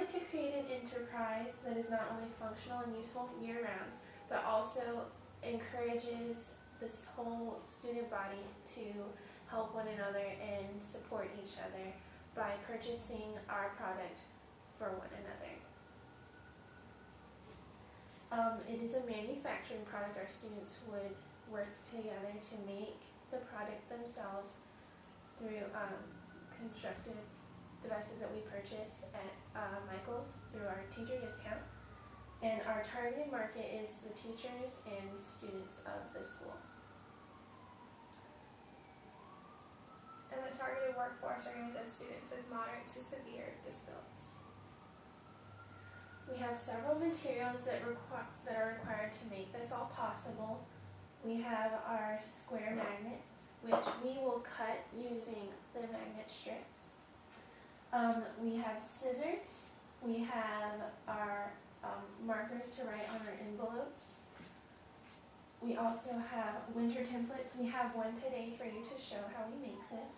wanted to create an enterprise that is not only functional and useful year-round, but also encourages this whole student body to help one another and support each other by purchasing our product for one another. It is a manufacturing product. Our students would work together to make the product themselves through constructive devices that we purchase at Michael's through our teacher discount. And our targeted market is the teachers and students of the school. And the targeted workforce are going to be those students with moderate to severe disabilities. We have several materials that are required to make this all possible. We have our square magnets, which we will cut using the magnet strips. We have scissors. We have our markers to write on our envelopes. We also have winter templates. We have one today for you to show how we make this.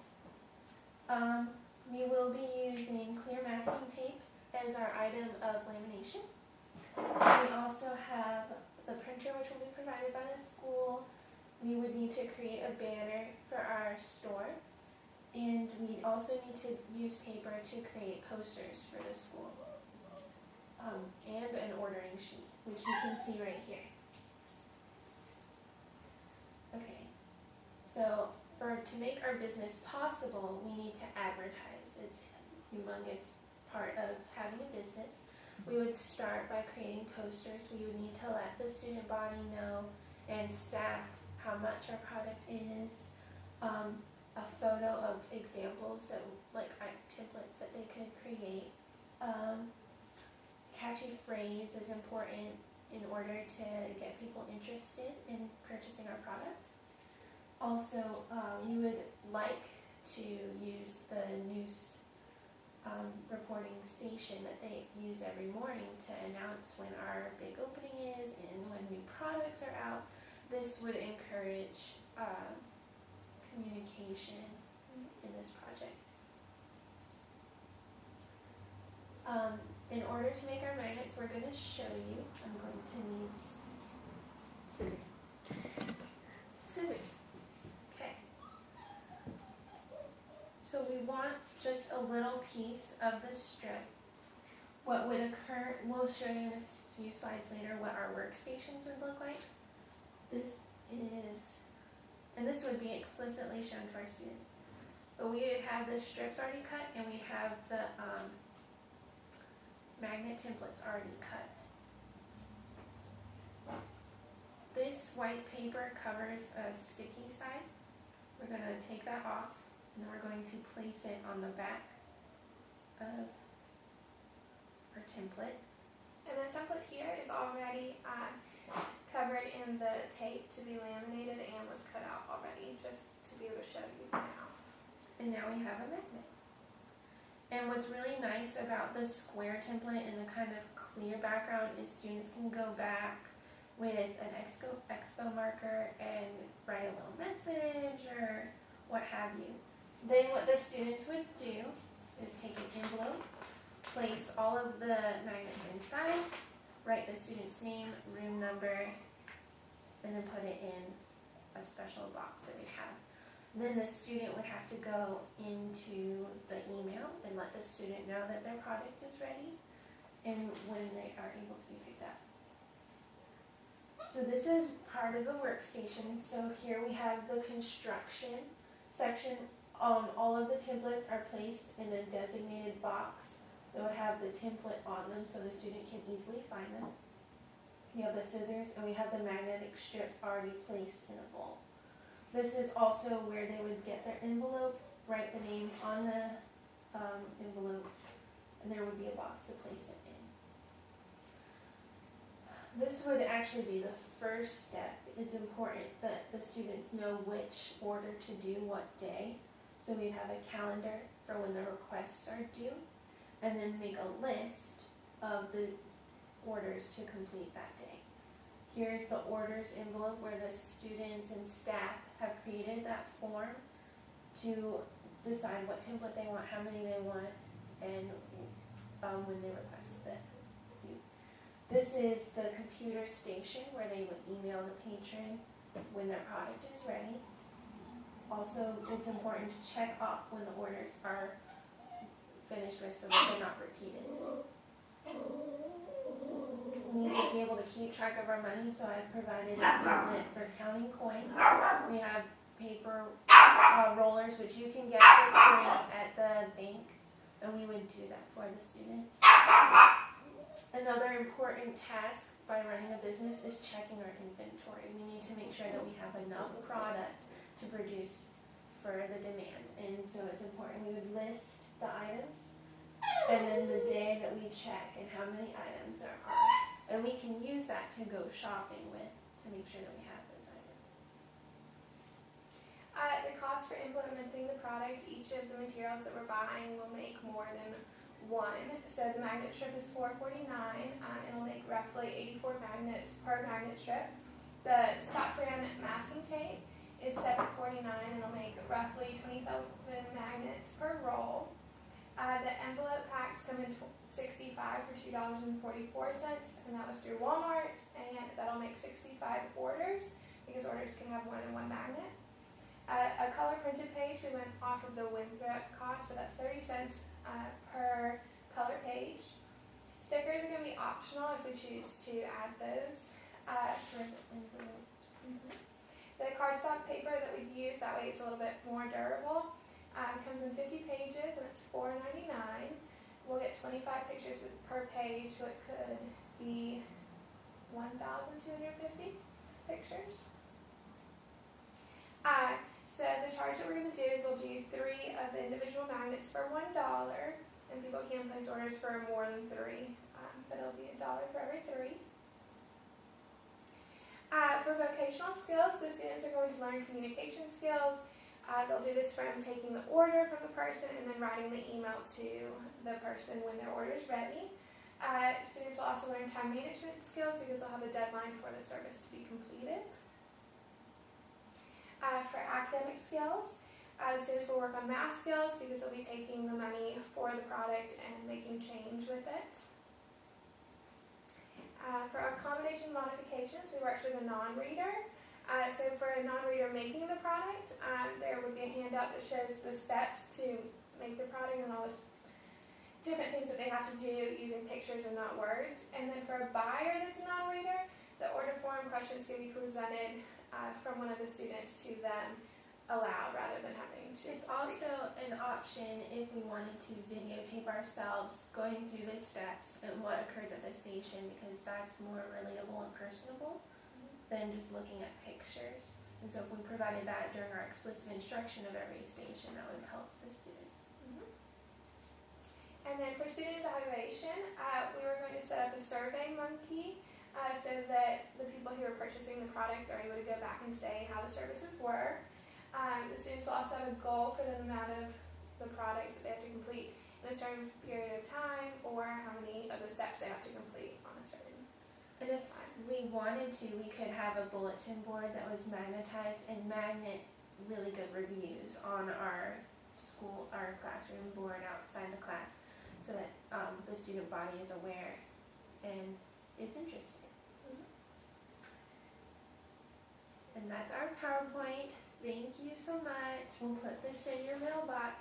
We will be using clear masking tape as our item of lamination. We also have the printer, which will be provided by the school. We would need to create a banner for our store. And we also need to use paper to create posters for the school. And an ordering sheet, which you can see right here. Okay, so to make our business possible, we need to advertise. It's a humongous part of having a business. We would start by creating posters. We would need to let the student body know and staff how much our product is, a photo of examples, so like templates that they could create. Catchy phrase is important in order to get people interested in purchasing our product. Also, we would like to use the news reporting station that they use every morning to announce when our big opening is and when new products are out. This would encourage communication in this project. In order to make our magnets, we're going to show you. I'm going to need scissors. Scissors. Okay. So we want just a little piece of the strip. What would occur, we'll show you in a few slides later what our workstations would look like. This is, and this would be explicitly shown to our students. But we would have the strips already cut, and we'd have the magnet templates already cut. This white paper covers a sticky side. We're going to take that off, and then we're going to place it on the back of our template. And the template here is already covered in the tape to be laminated and was cut out already, just to be able to show you now. And now we have a magnet. And what's really nice about the square template and the kind of clear background is students can go back with an expo marker and write a little message or what have you. Then what the students would do is take an envelope, place all of the magnets inside, write the student's name, room number, and then put it in a special box that we have. Then the student would have to go into the email and let the student know that their product is ready and when they are able to be picked up. So this is part of the workstation. So here we have the construction section. All of the templates are placed in a designated box that would have the template on them so the student can easily find them. We have the scissors and we have the magnetic strips already placed in a bowl. This is also where they would get their envelope, write the name on the envelope, and there would be a box to place it in. This would actually be the first step. It's important that the students know which order to do what day. So we'd have a calendar for when the requests are due, and then make a list of the orders to complete that day. Here's the orders envelope where the students and staff have created that form to decide what template they want, how many they want, and when they request the queue. This is the computer station where they would email the patron when their product is ready. Also, it's important to check off when the orders are finished with so that they're not repeated. We need to be able to keep track of our money, so I've provided a template for counting coins. We have paper rollers, which you can get for free at the bank, and we would do that for the students. Another important task by running a business is checking our inventory. We need to make sure that we have enough product to produce for the demand, and so it's important we would list the items and then the day that we check and how many items there are, and we can use that to go shopping with to make sure that we have those items. The cost for implementing the product, each of the materials that we're buying will make more than one. So the magnet strip is $4.49. It'll make roughly 84 magnets per magnet strip. The stock brand masking tape is $7.49. It'll make roughly 27 magnets per roll. The envelope packs come in 65 for $2.44, and that was through Walmart, and that'll make 65 orders because orders can have more than one magnet. A color printed page, we went off of the Winthrop cost, so that's 30 cents per color page. Stickers are going to be optional if we choose to add those. The cardstock paper that we use, that way it's a little bit more durable. Comes in 50 pages and it's $4.99. We'll get 25 pictures per page, so it could be 1,250 pictures. So the charge that we're going to do is we'll do 3 of the individual magnets for $1, and people can place orders for more than 3, but it'll be $1 for every 3. For vocational skills, the students are going to learn communication skills. They'll do this from taking the order from the person and then writing the email to the person when their order is ready. Students will also learn time management skills because they'll have a deadline for the service to be completed. For academic skills, the students will work on math skills because they'll be taking the money for the product and making change with it. For accommodation modifications, we worked with a non-reader. So for a non-reader making the product, there would be a handout that shows the steps to make the product and all this different things that they have to do using pictures and not words. And then for a buyer that's a non-reader, the order form questions can be presented from one of the students to them aloud rather than having to. It's also an option if we wanted to videotape ourselves going through the steps and what occurs at the station, because that's more relatable and personable than just looking at pictures. And so if we provided that during our explicit instruction of every station, that would help the student. And then for student evaluation, we were going to set up a survey monkey so that the people who are purchasing the product are able to go back and say how the services were. The students will also have a goal for the amount of the products that they have to complete in a certain period of time, or how many of the steps they have to complete on a certain And if we wanted to, we could have a bulletin board that was magnetized and magnet really good reviews on our classroom board outside the class, so that the student body is aware and is interested. And that's our PowerPoint. Thank you so much. We'll put this in your mailbox.